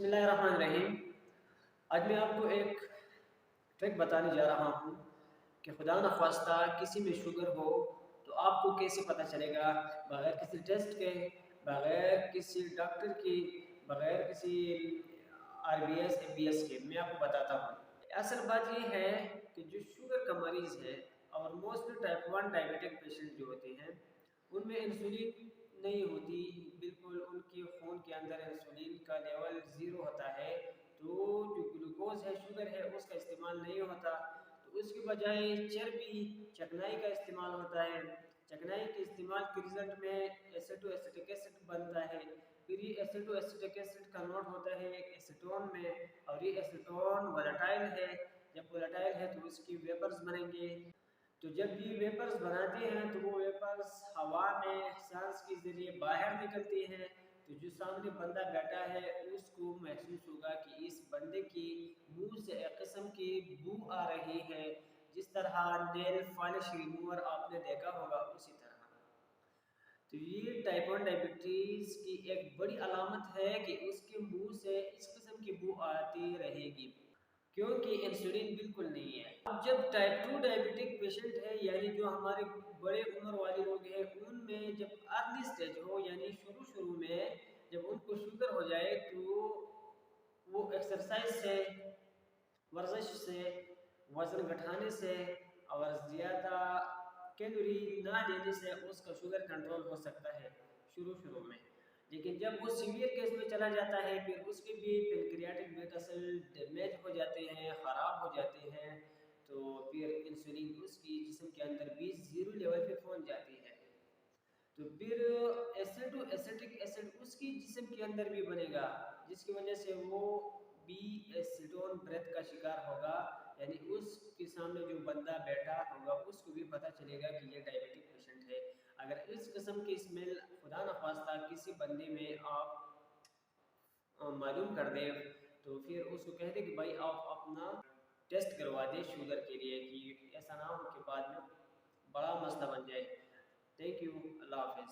बिस्मिल्लाहिर्रहमानिर्रहीम। आज मैं आपको एक ट्रिक बताने जा रहा हूँ कि खुदा न ख्वास्ता किसी में शुगर हो तो आपको कैसे पता चलेगा, बगैर किसी टेस्ट के, बगैर किसी डॉक्टर की, बगैर किसी RBS MBS के। मैं आपको बताता हूँ। असल बात ये है कि जो शुगर का मरीज़ है और मोस्टली टाइप 1 डायबिटिक पेशेंट जो होते हैं उनमें इंसुलिन नहीं होती, बिल्कुल उनके खून के अंदर इंसुलिन का लेवल ज़ीरो होता है। तो जो ग्लूकोज है, शुगर है, उसका इस्तेमाल नहीं होता, तो उसके बजाय चर्बी, चिकनाई का इस्तेमाल होता है। चिकनाई के इस्तेमाल के रिजल्ट में एसेटो एसिटिक एसिड बनता है। फिर ये एसेटो एसिटिक एसिड कन्वर्ट होता है एक एसीटोन में, और ये एसीटोन वोलेटाइल है। जब वोलेटाइल है तो इसकी वेपर्स बनेंगे। तो जब ये वेपर्स बनाते हैं तो वो वेपर्स हवा में सांस के ज़रिए बाहर निकलती हैं। तो जो सामने बंदा बैठा है उसको महसूस होगा कि इस बंदे की मुंह से एक किस्म की बू आ रही है, जिस तरह नेल पॉलिश रिमूवर आपने देखा होगा उसी तरह। तो ये टाइप 1 डायबिटीज़ की एक बड़ी अलामत है कि उसके मुंह से इस किस्म की बू आती रहेगी, क्योंकि इंसुलिन बिल्कुल नहीं है। अब जब टाइप 2 डायबिटिक पेशेंट है, यानी जो हमारे बड़े उम्र वाले लोग हैं, उनमें जब अर्ली स्टेज हो, यानी शुरू में जब उनको शुगर हो जाए, तो वो एक्सरसाइज से, वर्जिश से, वज़न घटाने से और ज़्यादा कैलोरी ना लेने से उसका शुगर कंट्रोल हो सकता है शुरू में। लेकिन जब वो सीवियर केस में चला जाता है, फिर उसके भी पैनक्रियाटिक बेटा सेल डैमेज हो जाते हैं, ख़राब हो जाते हैं, तो फिर इंसुलिन उसकी जिस्म के अंदर भी ज़ीरो लेवल पे पहुंच जाती है। तो फिर एसिडो एसिटिक एसिड उसकी जिस्म के अंदर भी बनेगा, जिसकी वजह से वो भी एसीटोन ब्रेथ का शिकार होगा। यानी उसके सामने जो बंदा बैठा होगा उसको भी पता चलेगा कि ये डायबिटिक पेशेंट है। अगर इस किस्म की स्मेल खुदा न खास्ता किसी बंदे में आप मालूम कर दे, तो फिर उसको कह दे कि भाई आप अपना टेस्ट करवा दे शुगर के लिए, कि ऐसा ना हो कि बाद में बड़ा मसला बन जाए। Thank you. अल्लाह हाफिज़।